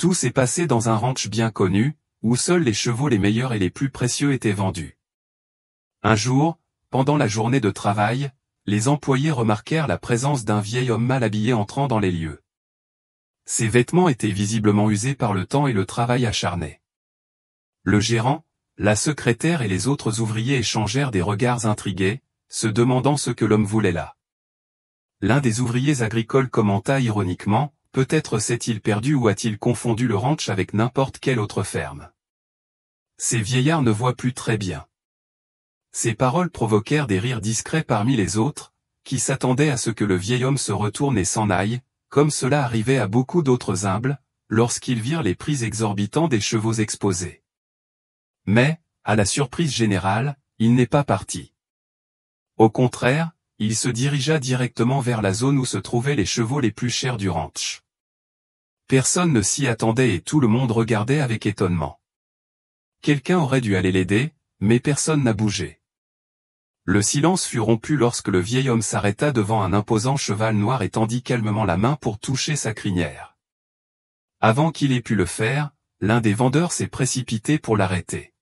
Tout s'est passé dans un ranch bien connu, où seuls les chevaux les meilleurs et les plus précieux étaient vendus. Un jour, pendant la journée de travail, les employés remarquèrent la présence d'un vieil homme mal habillé entrant dans les lieux. Ses vêtements étaient visiblement usés par le temps et le travail acharné. Le gérant, la secrétaire et les autres ouvriers échangèrent des regards intrigués, se demandant ce que l'homme voulait là. L'un des ouvriers agricoles commenta ironiquement, « Peut-être s'est-il perdu ou a-t-il confondu le ranch avec n'importe quelle autre ferme. Ces vieillards ne voient plus très bien. » Ces paroles provoquèrent des rires discrets parmi les autres, qui s'attendaient à ce que le vieil homme se retourne et s'en aille, comme cela arrivait à beaucoup d'autres humbles, lorsqu'ils virent les prix exorbitants des chevaux exposés. Mais, à la surprise générale, il n'est pas parti. Au contraire, il se dirigea directement vers la zone où se trouvaient les chevaux les plus chers du ranch. Personne ne s'y attendait et tout le monde regardait avec étonnement. Quelqu'un aurait dû aller l'aider, mais personne n'a bougé. Le silence fut rompu lorsque le vieil homme s'arrêta devant un imposant cheval noir et tendit calmement la main pour toucher sa crinière. Avant qu'il ait pu le faire, l'un des vendeurs s'est précipité pour l'arrêter.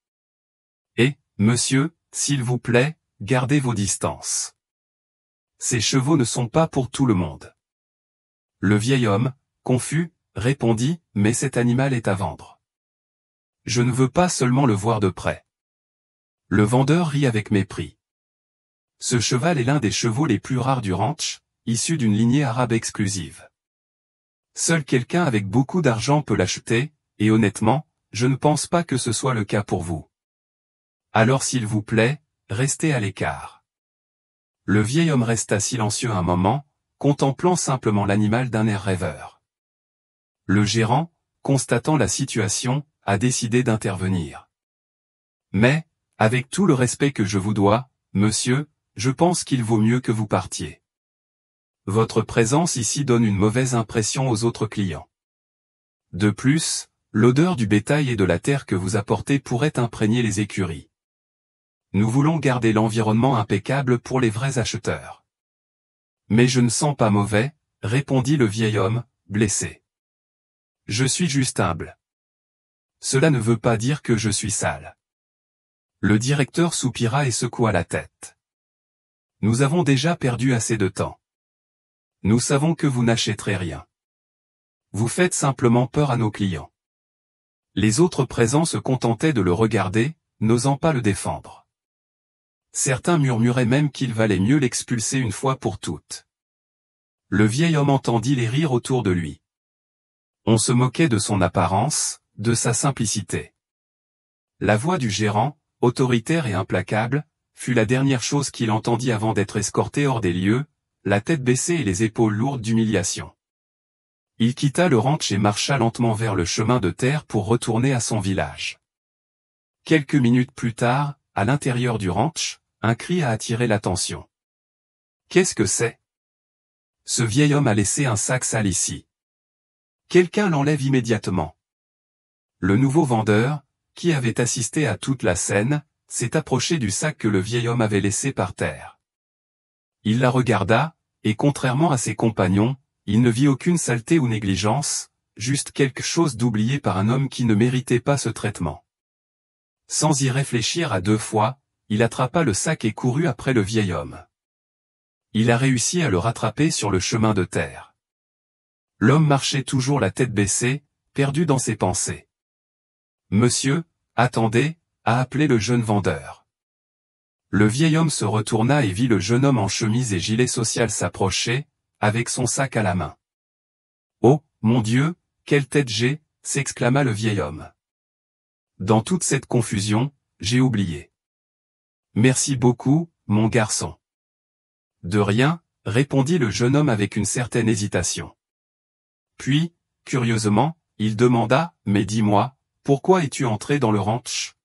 « Eh, monsieur, s'il vous plaît, gardez vos distances. Ces chevaux ne sont pas pour tout le monde. » Le vieil homme, confus, répondit, « Mais cet animal est à vendre. Je ne veux pas seulement le voir de près. » Le vendeur rit avec mépris. Ce cheval est l'un des chevaux les plus rares du ranch, issu d'une lignée arabe exclusive. Seul quelqu'un avec beaucoup d'argent peut l'acheter, et honnêtement, je ne pense pas que ce soit le cas pour vous. Alors s'il vous plaît, restez à l'écart. Le vieil homme resta silencieux un moment, contemplant simplement l'animal d'un air rêveur. Le gérant, constatant la situation, a décidé d'intervenir. « Mais, avec tout le respect que je vous dois, monsieur, je pense qu'il vaut mieux que vous partiez. Votre présence ici donne une mauvaise impression aux autres clients. De plus, l'odeur du bétail et de la terre que vous apportez pourrait imprégner les écuries. Nous voulons garder l'environnement impeccable pour les vrais acheteurs. » « Mais je ne sens pas mauvais, » répondit le vieil homme, blessé. « Je suis juste humble. Cela ne veut pas dire que je suis sale. » Le directeur soupira et secoua la tête. « Nous avons déjà perdu assez de temps. Nous savons que vous n'achèterez rien. Vous faites simplement peur à nos clients. » Les autres présents se contentaient de le regarder, n'osant pas le défendre. Certains murmuraient même qu'il valait mieux l'expulser une fois pour toutes. Le vieil homme entendit les rires autour de lui. On se moquait de son apparence, de sa simplicité. La voix du gérant, autoritaire et implacable, fut la dernière chose qu'il entendit avant d'être escorté hors des lieux, la tête baissée et les épaules lourdes d'humiliation. Il quitta le ranch et marcha lentement vers le chemin de terre pour retourner à son village. Quelques minutes plus tard, à l'intérieur du ranch, un cri a attiré l'attention. « Qu'est-ce que c'est ? Ce vieil homme a laissé un sac sale ici. Quelqu'un l'enlève immédiatement. » Le nouveau vendeur, qui avait assisté à toute la scène, s'est approché du sac que le vieil homme avait laissé par terre. Il la regarda, et contrairement à ses compagnons, il ne vit aucune saleté ou négligence, juste quelque chose d'oublié par un homme qui ne méritait pas ce traitement. Sans y réfléchir à deux fois, il attrapa le sac et courut après le vieil homme. Il a réussi à le rattraper sur le chemin de terre. L'homme marchait toujours la tête baissée, perdu dans ses pensées. « Monsieur, attendez » a appelé le jeune vendeur. Le vieil homme se retourna et vit le jeune homme en chemise et gilet social s'approcher, avec son sac à la main. « Oh, mon Dieu, quelle tête j'ai » s'exclama le vieil homme. Dans toute cette confusion, j'ai oublié. « Merci beaucoup, mon garçon. »« De rien » répondit le jeune homme avec une certaine hésitation. Puis, curieusement, il demanda, « Mais dis-moi, pourquoi es-tu entré dans le ranch ?»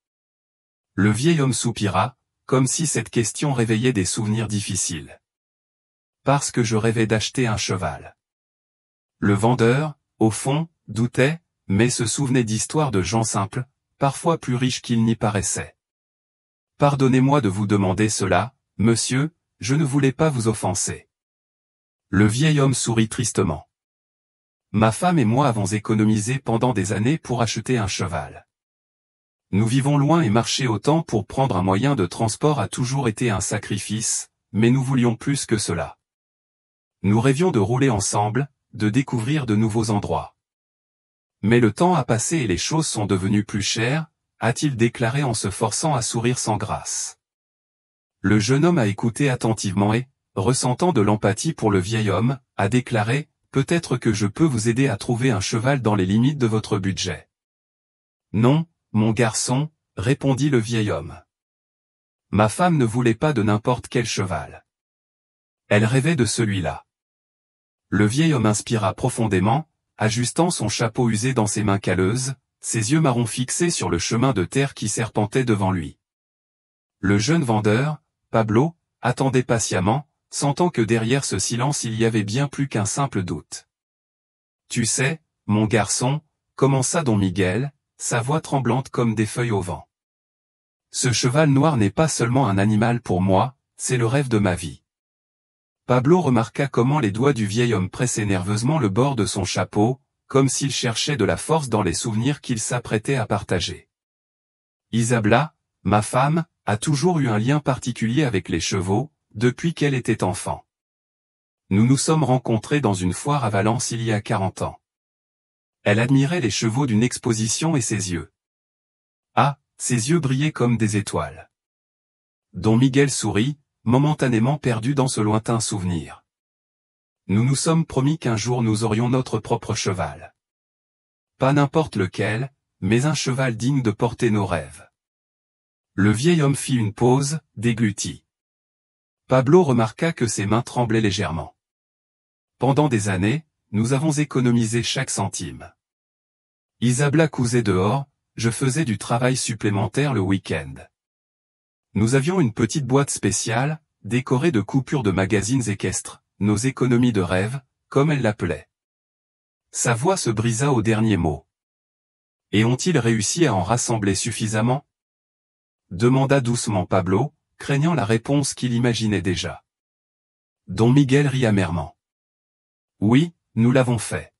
Le vieil homme soupira, comme si cette question réveillait des souvenirs difficiles. « Parce que je rêvais d'acheter un cheval. » Le vendeur, au fond, doutait, mais se souvenait d'histoires de gens simples, parfois plus riches qu'ils n'y paraissaient. « Pardonnez-moi de vous demander cela, monsieur, je ne voulais pas vous offenser. » Le vieil homme sourit tristement. « Ma femme et moi avons économisé pendant des années pour acheter un cheval. Nous vivons loin et marcher autant pour prendre un moyen de transport a toujours été un sacrifice, mais nous voulions plus que cela. Nous rêvions de rouler ensemble, de découvrir de nouveaux endroits. Mais le temps a passé et les choses sont devenues plus chères, a-t-il déclaré en se forçant à sourire sans grâce. Le jeune homme a écouté attentivement et, ressentant de l'empathie pour le vieil homme, a déclaré « Peut-être que je peux vous aider à trouver un cheval dans les limites de votre budget. » « Non, mon garçon, » répondit le vieil homme. Ma femme ne voulait pas de n'importe quel cheval. Elle rêvait de celui-là. Le vieil homme inspira profondément, ajustant son chapeau usé dans ses mains calleuses, ses yeux marrons fixés sur le chemin de terre qui serpentait devant lui. Le jeune vendeur, Pablo, attendait patiemment, sentant que derrière ce silence il y avait bien plus qu'un simple doute. « Tu sais, mon garçon, » commença don Miguel, sa voix tremblante comme des feuilles au vent. « Ce cheval noir n'est pas seulement un animal pour moi, c'est le rêve de ma vie. » Pablo remarqua comment les doigts du vieil homme pressaient nerveusement le bord de son chapeau, comme s'il cherchait de la force dans les souvenirs qu'il s'apprêtait à partager. Isabella, ma femme, a toujours eu un lien particulier avec les chevaux, depuis qu'elle était enfant. Nous nous sommes rencontrés dans une foire à Valence il y a 40 ans. Elle admirait les chevaux d'une exposition et ses yeux. Ah, ses yeux brillaient comme des étoiles. Don Miguel sourit, momentanément perdu dans ce lointain souvenir. Nous nous sommes promis qu'un jour nous aurions notre propre cheval. Pas n'importe lequel, mais un cheval digne de porter nos rêves. Le vieil homme fit une pause, déglutit. Pablo remarqua que ses mains tremblaient légèrement. Pendant des années, nous avons économisé chaque centime. Isabella cousait dehors, je faisais du travail supplémentaire le week-end. Nous avions une petite boîte spéciale, décorée de coupures de magazines équestres, nos économies de rêve, comme elle l'appelait. Sa voix se brisa au dernier mot. Et ont-ils réussi à en rassembler suffisamment ? Demanda doucement Pablo, craignant la réponse qu'il imaginait déjà. Don Miguel rit amèrement. Oui, nous l'avons fait.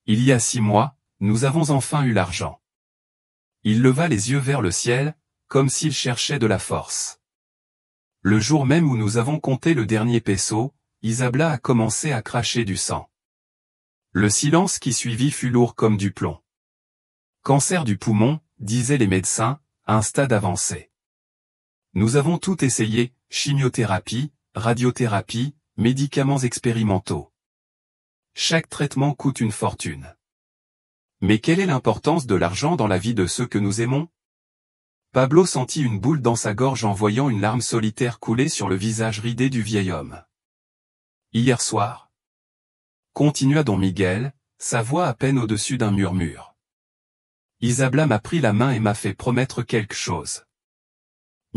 Il y a 6 mois, nous avons enfin eu l'argent. Il leva les yeux vers le ciel, comme s'il cherchait de la force. Le jour même où nous avons compté le dernier peso, Isabella a commencé à cracher du sang. Le silence qui suivit fut lourd comme du plomb. Cancer du poumon, disaient les médecins, à un stade avancé. Nous avons tout essayé, chimiothérapie, radiothérapie, médicaments expérimentaux. Chaque traitement coûte une fortune. Mais quelle est l'importance de l'argent dans la vie de ceux que nous aimons ? Pablo sentit une boule dans sa gorge en voyant une larme solitaire couler sur le visage ridé du vieil homme. Hier soir, continua don Miguel, sa voix à peine au-dessus d'un murmure. Isabella m'a pris la main et m'a fait promettre quelque chose.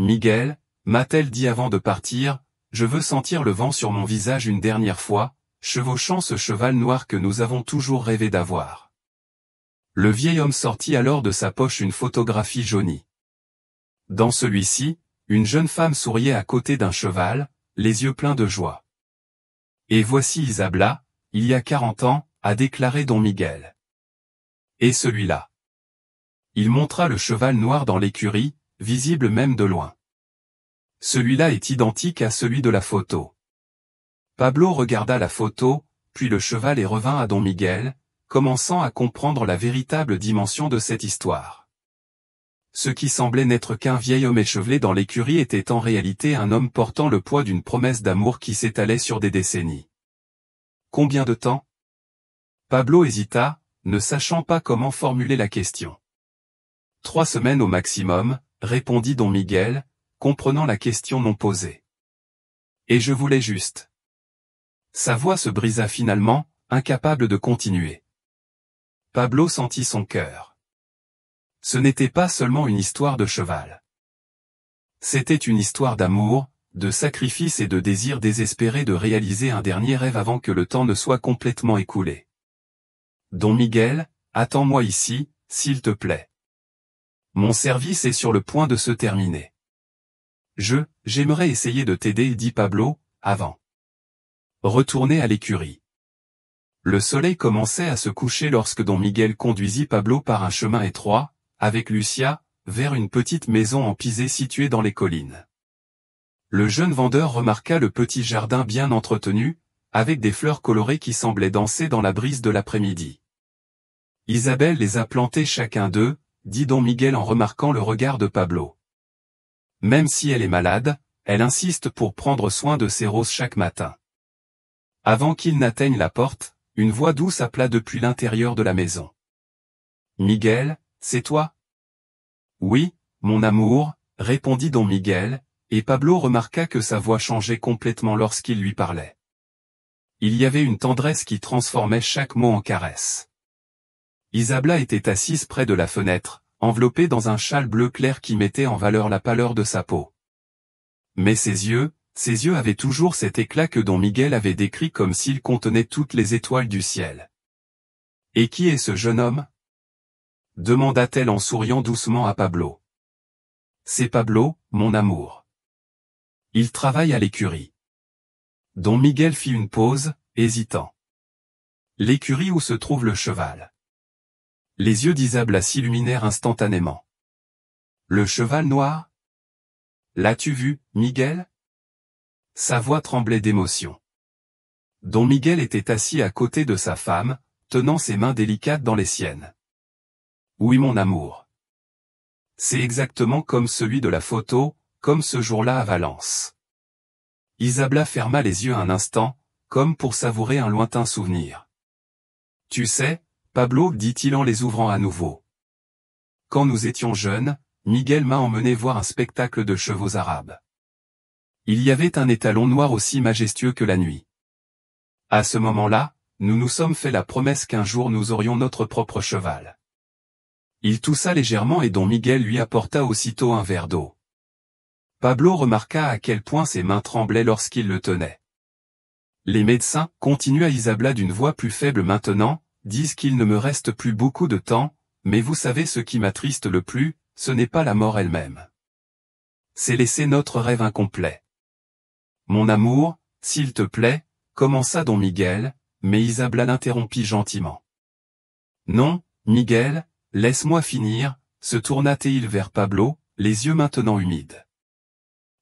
Miguel, m'a-t-elle dit avant de partir, je veux sentir le vent sur mon visage une dernière fois, chevauchant ce cheval noir que nous avons toujours rêvé d'avoir. Le vieil homme sortit alors de sa poche une photographie jaunie. Dans celui-ci, une jeune femme souriait à côté d'un cheval, les yeux pleins de joie. Et voici Isabella, il y a 40 ans, a déclaré don Miguel. Et celui-là. Il montra le cheval noir dans l'écurie, visible même de loin. Celui-là est identique à celui de la photo. Pablo regarda la photo, puis le cheval et revint à don Miguel, commençant à comprendre la véritable dimension de cette histoire. Ce qui semblait n'être qu'un vieil homme échevelé dans l'écurie était en réalité un homme portant le poids d'une promesse d'amour qui s'étalait sur des décennies. Combien de temps ? Pablo hésita, ne sachant pas comment formuler la question. 3 semaines au maximum, répondit don Miguel, comprenant la question non posée. Et je voulais juste. Sa voix se brisa finalement, incapable de continuer. Pablo sentit son cœur. Ce n'était pas seulement une histoire de cheval. C'était une histoire d'amour, de sacrifice et de désir désespéré de réaliser un dernier rêve avant que le temps ne soit complètement écoulé. Don Miguel, attends-moi ici, s'il te plaît. Mon service est sur le point de se terminer. J'aimerais essayer de t'aider, dit Pablo, avant. Retourner à l'écurie. Le soleil commençait à se coucher lorsque Don Miguel conduisit Pablo par un chemin étroit, avec Lucia, vers une petite maison en pisé située dans les collines. Le jeune vendeur remarqua le petit jardin bien entretenu, avec des fleurs colorées qui semblaient danser dans la brise de l'après-midi. Isabelle les a plantés chacun d'eux, dit Don Miguel en remarquant le regard de Pablo. Même si elle est malade, elle insiste pour prendre soin de ses roses chaque matin. Avant qu'il n'atteigne la porte, une voix douce appela depuis l'intérieur de la maison. Miguel, c'est toi? Oui, mon amour, répondit Don Miguel, et Pablo remarqua que sa voix changeait complètement lorsqu'il lui parlait. Il y avait une tendresse qui transformait chaque mot en caresse. Isabella était assise près de la fenêtre, enveloppée dans un châle bleu clair qui mettait en valeur la pâleur de sa peau. Mais ses yeux avaient toujours cet éclat que Don Miguel avait décrit comme s'ils contenaient toutes les étoiles du ciel. « Et qui est ce jeune homme » demanda-t-elle en souriant doucement à Pablo. « C'est Pablo, mon amour. Il travaille à l'écurie. » Don Miguel fit une pause, hésitant. « L'écurie où se trouve le cheval ?» Les yeux d'Isabella s'illuminèrent instantanément. « Le cheval noir ? L'as-tu vu, Miguel ?» Sa voix tremblait d'émotion. Don Miguel était assis à côté de sa femme, tenant ses mains délicates dans les siennes. « Oui mon amour. C'est exactement comme celui de la photo, comme ce jour-là à Valence. » Isabella ferma les yeux un instant, comme pour savourer un lointain souvenir. « Tu sais, Pablo, dit-il en les ouvrant à nouveau. Quand nous étions jeunes, Miguel m'a emmené voir un spectacle de chevaux arabes. Il y avait un étalon noir aussi majestueux que la nuit. À ce moment-là, nous nous sommes fait la promesse qu'un jour nous aurions notre propre cheval. » Il toussa légèrement et Don Miguel lui apporta aussitôt un verre d'eau. Pablo remarqua à quel point ses mains tremblaient lorsqu'il le tenait. « Les médecins, continua Isabella d'une voix plus faible maintenant, disent qu'il ne me reste plus beaucoup de temps, mais vous savez ce qui m'attriste le plus, ce n'est pas la mort elle-même. C'est laisser notre rêve incomplet. » Mon amour, s'il te plaît, commença Don Miguel, mais Isabella l'interrompit gentiment. Non, Miguel, laisse-moi finir, se tourna-t-il vers Pablo, les yeux maintenant humides.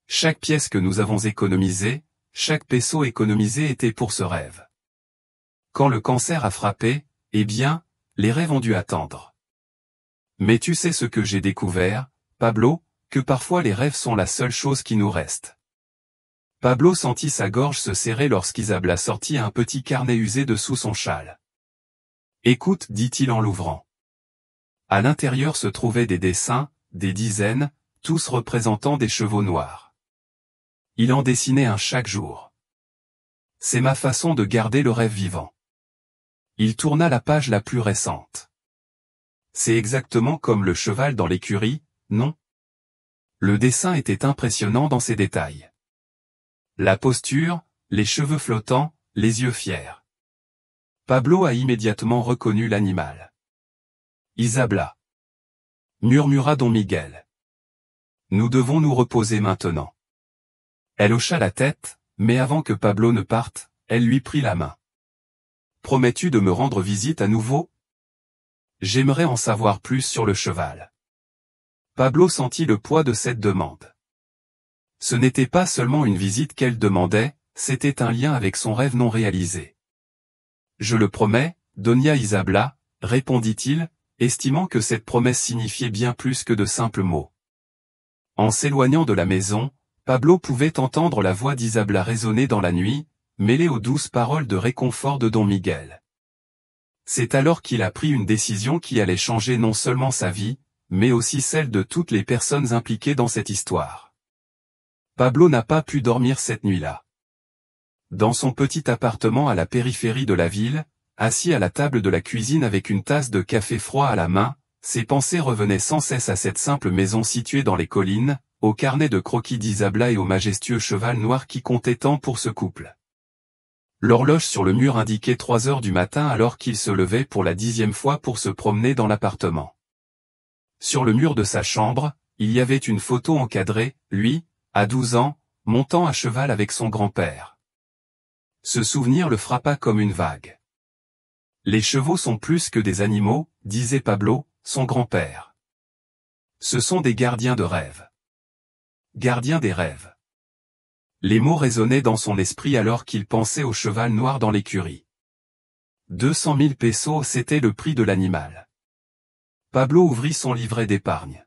Chaque pièce que nous avons économisée, chaque peso économisé était pour ce rêve. Quand le cancer a frappé, eh bien, les rêves ont dû attendre. Mais tu sais ce que j'ai découvert, Pablo, que parfois les rêves sont la seule chose qui nous reste. Pablo sentit sa gorge se serrer lorsqu'Isabella sortit un petit carnet usé de sous son châle. « Écoute, dit-il en l'ouvrant. À l'intérieur se trouvaient des dessins, des dizaines, tous représentant des chevaux noirs. Il en dessinait un chaque jour. C'est ma façon de garder le rêve vivant. » Il tourna la page la plus récente. C'est exactement comme le cheval dans l'écurie, non? Le dessin était impressionnant dans ses détails. La posture, les cheveux flottants, les yeux fiers. Pablo a immédiatement reconnu l'animal. Isabella, murmura Don Miguel. Nous devons nous reposer maintenant. Elle hocha la tête, mais avant que Pablo ne parte, elle lui prit la main. Promets-tu de me rendre visite à nouveau? J'aimerais en savoir plus sur le cheval. Pablo sentit le poids de cette demande. Ce n'était pas seulement une visite qu'elle demandait, c'était un lien avec son rêve non réalisé. Je le promets, Doña Isabella, répondit-il, estimant que cette promesse signifiait bien plus que de simples mots. En s'éloignant de la maison, Pablo pouvait entendre la voix d'Isabella résonner dans la nuit, mêlée aux douces paroles de réconfort de Don Miguel. C'est alors qu'il a pris une décision qui allait changer non seulement sa vie, mais aussi celle de toutes les personnes impliquées dans cette histoire. Pablo n'a pas pu dormir cette nuit-là. Dans son petit appartement à la périphérie de la ville, assis à la table de la cuisine avec une tasse de café froid à la main, ses pensées revenaient sans cesse à cette simple maison située dans les collines, au carnet de croquis d'Isabella et au majestueux cheval noir qui comptait tant pour ce couple. L'horloge sur le mur indiquait 3 heures du matin alors qu'il se levait pour la 10e fois pour se promener dans l'appartement. Sur le mur de sa chambre, il y avait une photo encadrée, lui, à 12 ans, montant à cheval avec son grand-père. Ce souvenir le frappa comme une vague. Les chevaux sont plus que des animaux, disait Pablo, son grand-père. Ce sont des gardiens de rêve. Gardiens des rêves. Les mots résonnaient dans son esprit alors qu'il pensait au cheval noir dans l'écurie. 200 000 pesos, c'était le prix de l'animal. Pablo ouvrit son livret d'épargne.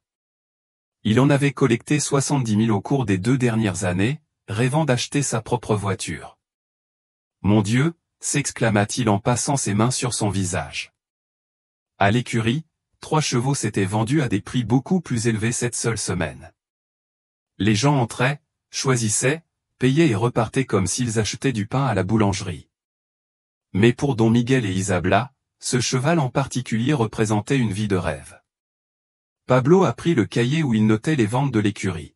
Il en avait collecté 70 000 au cours des 2 dernières années, rêvant d'acheter sa propre voiture. Mon Dieu, s'exclama-t-il en passant ses mains sur son visage. À l'écurie, 3 chevaux s'étaient vendus à des prix beaucoup plus élevés cette seule semaine. Les gens entraient, choisissaient, payaient et repartaient comme s'ils achetaient du pain à la boulangerie. Mais pour Don Miguel et Isabela, ce cheval en particulier représentait une vie de rêve. Pablo a pris le cahier où il notait les ventes de l'écurie.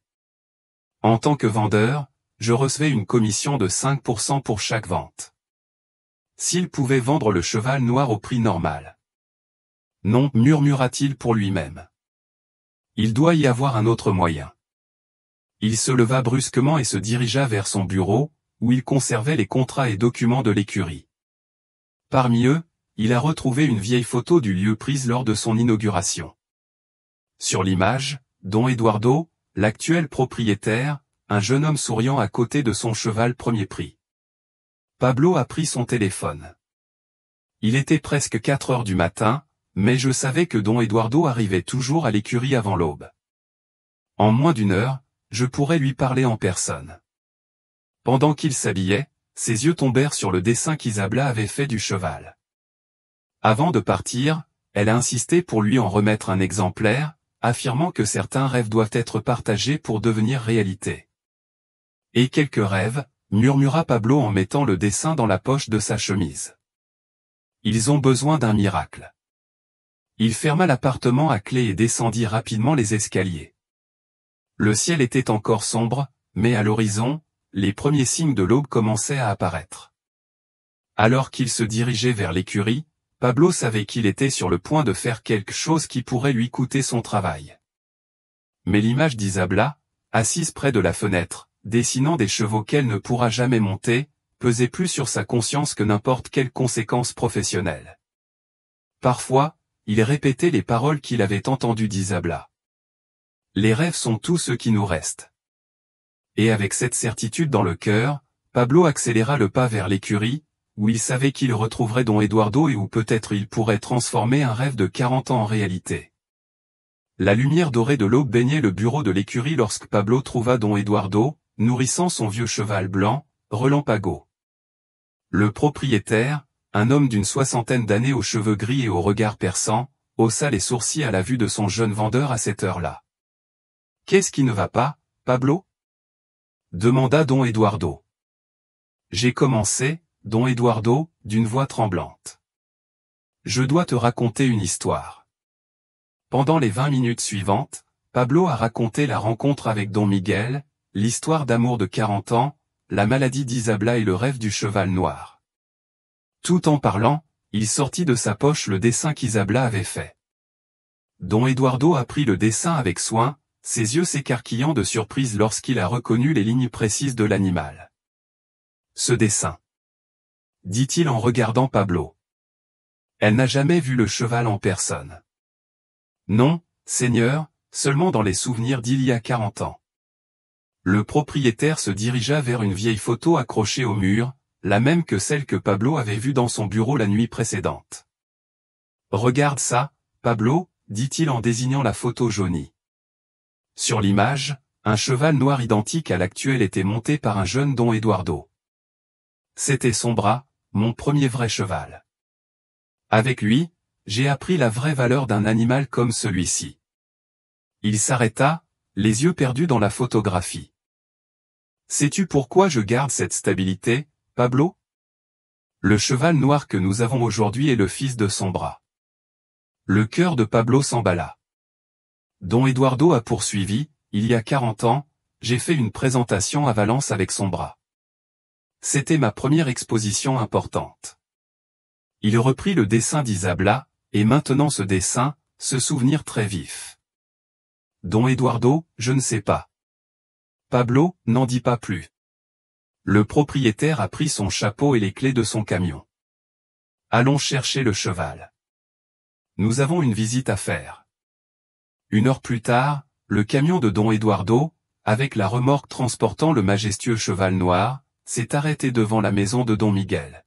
En tant que vendeur, je recevais une commission de 5% pour chaque vente. S'il pouvait vendre le cheval noir au prix normal. Non, murmura-t-il pour lui-même. Il doit y avoir un autre moyen. Il se leva brusquement et se dirigea vers son bureau, où il conservait les contrats et documents de l'écurie. Parmi eux, il a retrouvé une vieille photo du lieu prise lors de son inauguration. Sur l'image, Don Eduardo, l'actuel propriétaire, un jeune homme souriant à côté de son cheval premier prix. Pablo a pris son téléphone. Il était presque 4 heures du matin, mais je savais que Don Eduardo arrivait toujours à l'écurie avant l'aube. En moins d'1 heure, je pourrais lui parler en personne. Pendant qu'il s'habillait, ses yeux tombèrent sur le dessin qu'Isabela avait fait du cheval. Avant de partir, elle a insisté pour lui en remettre un exemplaire, affirmant que certains rêves doivent être partagés pour devenir réalité. Et quelques rêves, murmura Pablo en mettant le dessin dans la poche de sa chemise. Ils ont besoin d'un miracle. Il ferma l'appartement à clé et descendit rapidement les escaliers. Le ciel était encore sombre, mais à l'horizon, les premiers signes de l'aube commençaient à apparaître. Alors qu'il se dirigeait vers l'écurie, Pablo savait qu'il était sur le point de faire quelque chose qui pourrait lui coûter son travail. Mais l'image d'Isabela, assise près de la fenêtre, dessinant des chevaux qu'elle ne pourra jamais monter, pesait plus sur sa conscience que n'importe quelle conséquence professionnelle. Parfois, il répétait les paroles qu'il avait entendues d'Isabela. Les rêves sont tout ce qui nous reste. Et avec cette certitude dans le cœur, Pablo accéléra le pas vers l'écurie, où il savait qu'il retrouverait Don Eduardo et où peut-être il pourrait transformer un rêve de 40 ans en réalité. La lumière dorée de l'aube baignait le bureau de l'écurie lorsque Pablo trouva Don Eduardo, nourrissant son vieux cheval blanc, Relampago. Le propriétaire, un homme d'une 60aine d'années aux cheveux gris et au regard perçant, haussa les sourcils à la vue de son jeune vendeur à cette heure-là. « Qu'est-ce qui ne va pas, Pablo ?» demanda Don Eduardo. « J'ai commencé, Don Eduardo, d'une voix tremblante. Je dois te raconter une histoire. » Pendant les 20 minutes suivantes, Pablo a raconté la rencontre avec Don Miguel, l'histoire d'amour de 40 ans, la maladie d'Isabela et le rêve du cheval noir. Tout en parlant, il sortit de sa poche le dessin qu'Isabela avait fait. Don Eduardo a pris le dessin avec soin, ses yeux s'écarquillant de surprise lorsqu'il a reconnu les lignes précises de l'animal. « Ce dessin, » dit-il en regardant Pablo. Elle n'a jamais vu le cheval en personne. « Non, Seigneur, seulement dans les souvenirs d'il y a 40 ans. » Le propriétaire se dirigea vers une vieille photo accrochée au mur, la même que celle que Pablo avait vue dans son bureau la nuit précédente. « Regarde ça, Pablo, » dit-il en désignant la photo jaunie. Sur l'image, un cheval noir identique à l'actuel était monté par un jeune Don Eduardo. C'était Sombra, mon premier vrai cheval. Avec lui, j'ai appris la vraie valeur d'un animal comme celui-ci. Il s'arrêta, les yeux perdus dans la photographie. Sais-tu pourquoi je garde cette stabilité, Pablo? Le cheval noir que nous avons aujourd'hui est le fils de Sombra. Le cœur de Pablo s'emballa. Don Eduardo a poursuivi, il y a 40 ans, j'ai fait une présentation à Valence avec Sombra. C'était ma première exposition importante. Il reprit le dessin d'Isabela, et maintenant ce dessin, ce souvenir très vif. Don Eduardo, je ne sais pas. Pablo, n'en dis pas plus. Le propriétaire a pris son chapeau et les clés de son camion. Allons chercher le cheval. Nous avons une visite à faire. 1 heure plus tard, le camion de Don Eduardo, avec la remorque transportant le majestueux cheval noir, s'est arrêté devant la maison de Don Miguel.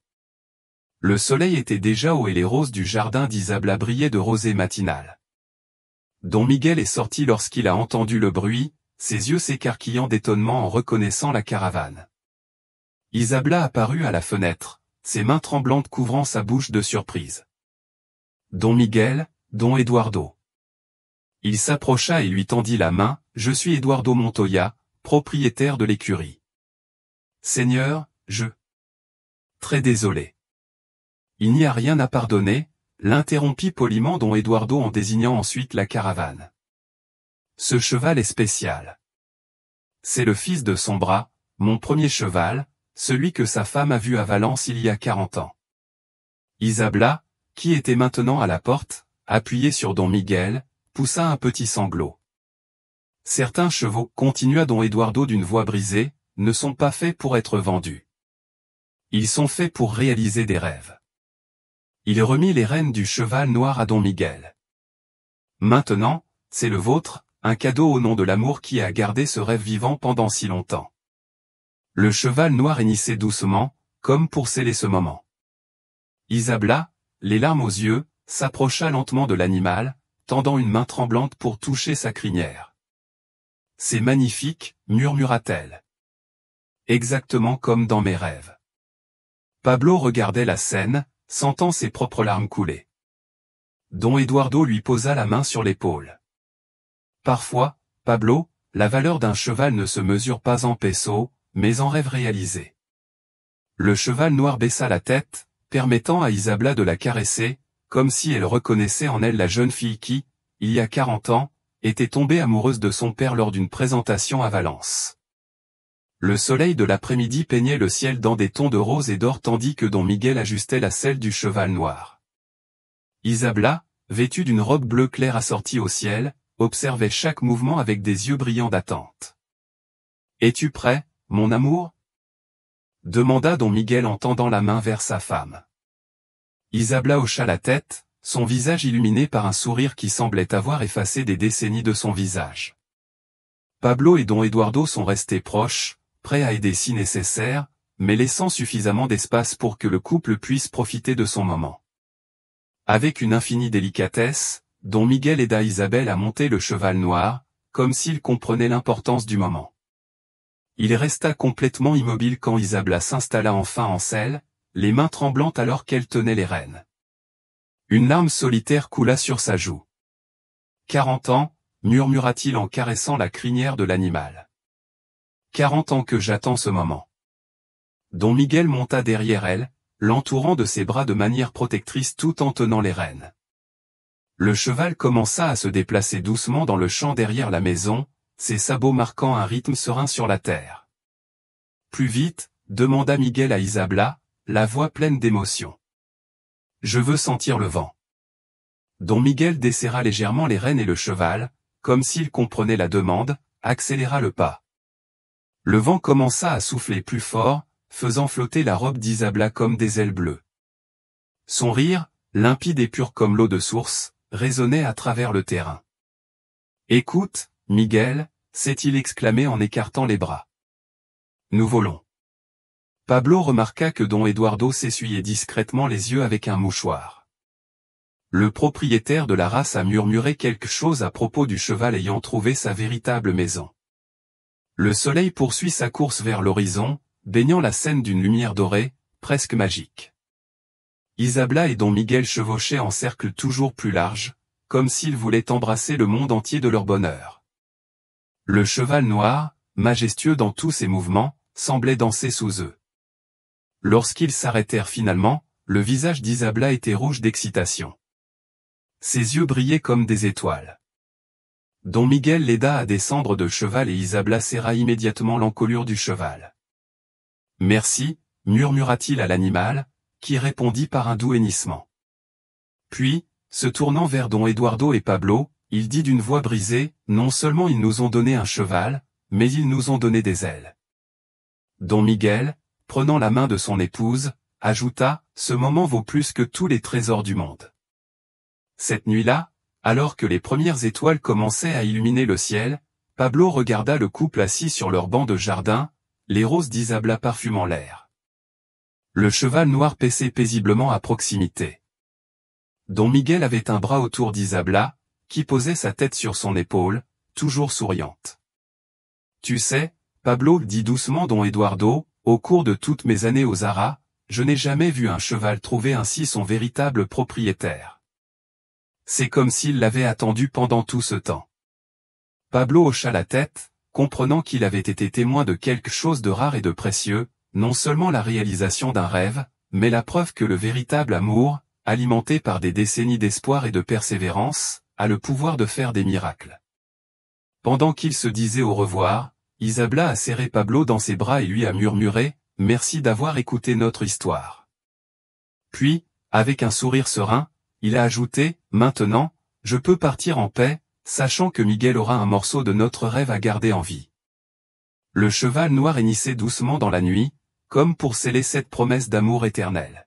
Le soleil était déjà haut et les roses du jardin d'Isabla brillaient de rosée matinale. Don Miguel est sorti lorsqu'il a entendu le bruit, ses yeux s'écarquillant d'étonnement en reconnaissant la caravane. Isabla apparut à la fenêtre, ses mains tremblantes couvrant sa bouche de surprise. Don Miguel, Don Eduardo. Il s'approcha et lui tendit la main. Je suis Eduardo Montoya, propriétaire de l'écurie. Seigneur, Très désolé. Il n'y a rien à pardonner, l'interrompit poliment Don Eduardo en désignant ensuite la caravane. Ce cheval est spécial. C'est le fils de son bras, mon premier cheval, celui que sa femme a vu à Valence il y a 40 ans. Isabla, qui était maintenant à la porte, appuyée sur Don Miguel, poussa un petit sanglot. Certains chevaux, continua Don Eduardo d'une voix brisée, ne sont pas faits pour être vendus. Ils sont faits pour réaliser des rêves. Il remit les rênes du cheval noir à Don Miguel. Maintenant, c'est le vôtre, un cadeau au nom de l'amour qui a gardé ce rêve vivant pendant si longtemps. Le cheval noir hennissait doucement, comme pour sceller ce moment. Isabla, les larmes aux yeux, s'approcha lentement de l'animal, tendant une main tremblante pour toucher sa crinière. « C'est magnifique, murmura-t-elle. Exactement comme dans mes rêves. » Pablo regardait la scène, sentant ses propres larmes couler. Don Eduardo lui posa la main sur l'épaule. « Parfois, Pablo, la valeur d'un cheval ne se mesure pas en pesos, mais en rêves réalisés. » Le cheval noir baissa la tête, permettant à Isabla de la caresser, comme si elle reconnaissait en elle la jeune fille qui, il y a 40 ans, était tombée amoureuse de son père lors d'une présentation à Valence. Le soleil de l'après-midi peignait le ciel dans des tons de rose et d'or tandis que Don Miguel ajustait la selle du cheval noir. Isabla, vêtue d'une robe bleu clair assortie au ciel, observait chaque mouvement avec des yeux brillants d'attente. « Es-tu prêt, mon amour ?» demanda Don Miguel en tendant la main vers sa femme. Isabla hocha la tête, son visage illuminé par un sourire qui semblait avoir effacé des décennies de son visage. Pablo et Don Eduardo sont restés proches, prêts à aider si nécessaire, mais laissant suffisamment d'espace pour que le couple puisse profiter de son moment. Avec une infinie délicatesse, Don Miguel aida Isabelle à monter le cheval noir, comme s'il comprenait l'importance du moment. Il resta complètement immobile quand Isabla s'installa enfin en selle, les mains tremblantes alors qu'elle tenait les rênes. Une larme solitaire coula sur sa joue. « 40 ans, murmura-t-il en caressant la crinière de l'animal. 40 ans que j'attends ce moment. Don Miguel monta derrière elle, l'entourant de ses bras de manière protectrice tout en tenant les rênes. Le cheval commença à se déplacer doucement dans le champ derrière la maison, ses sabots marquant un rythme serein sur la terre. Plus vite, demanda Miguel à Isabla, la voix pleine d'émotion. Je veux sentir le vent. Don Miguel desserra légèrement les rênes et le cheval, comme s'il comprenait la demande, accéléra le pas. Le vent commença à souffler plus fort, faisant flotter la robe d'Isabla comme des ailes bleues. Son rire, limpide et pur comme l'eau de source, résonnait à travers le terrain. Écoute, Miguel, s'est-il exclamé en écartant les bras. Nous volons. Pablo remarqua que Don Eduardo s'essuyait discrètement les yeux avec un mouchoir. Le propriétaire de la race a murmuré quelque chose à propos du cheval ayant trouvé sa véritable maison. Le soleil poursuit sa course vers l'horizon, baignant la scène d'une lumière dorée, presque magique. Isabla et Don Miguel chevauchaient en cercle toujours plus large, comme s'ils voulaient embrasser le monde entier de leur bonheur. Le cheval noir, majestueux dans tous ses mouvements, semblait danser sous eux. Lorsqu'ils s'arrêtèrent finalement, le visage d'Isabla était rouge d'excitation. Ses yeux brillaient comme des étoiles. Don Miguel l'aida à descendre de cheval et Isabla serra immédiatement l'encolure du cheval. « Merci » murmura-t-il à l'animal, qui répondit par un doux hennissement. Puis, se tournant vers Don Eduardo et Pablo, il dit d'une voix brisée, « Non seulement ils nous ont donné un cheval, mais ils nous ont donné des ailes. » Don Miguel, prenant la main de son épouse, ajouta, ce moment vaut plus que tous les trésors du monde. Cette nuit-là, alors que les premières étoiles commençaient à illuminer le ciel, Pablo regarda le couple assis sur leur banc de jardin, les roses d'Isabla parfumant l'air. Le cheval noir paissait paisiblement à proximité. Don Miguel avait un bras autour d'Isabla, qui posait sa tête sur son épaule, toujours souriante. Tu sais, Pablo, dit doucement Don Eduardo, au cours de toutes mes années aux Zara, je n'ai jamais vu un cheval trouver ainsi son véritable propriétaire. C'est comme s'il l'avait attendu pendant tout ce temps. Pablo hocha la tête, comprenant qu'il avait été témoin de quelque chose de rare et de précieux, non seulement la réalisation d'un rêve, mais la preuve que le véritable amour, alimenté par des décennies d'espoir et de persévérance, a le pouvoir de faire des miracles. Pendant qu'il se disait au revoir, Isabla a serré Pablo dans ses bras et lui a murmuré « Merci d'avoir écouté notre histoire ». Puis, avec un sourire serein, il a ajouté « Maintenant, je peux partir en paix, sachant que Miguel aura un morceau de notre rêve à garder en vie. » Le cheval noir hennissait doucement dans la nuit, comme pour sceller cette promesse d'amour éternel.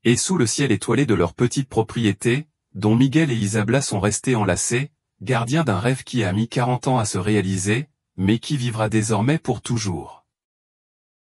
Et sous le ciel étoilé de leur petite propriété, Don Miguel et Isabla sont restés enlacés, gardiens d'un rêve qui a mis 40 ans à se réaliser, mais qui vivra désormais pour toujours.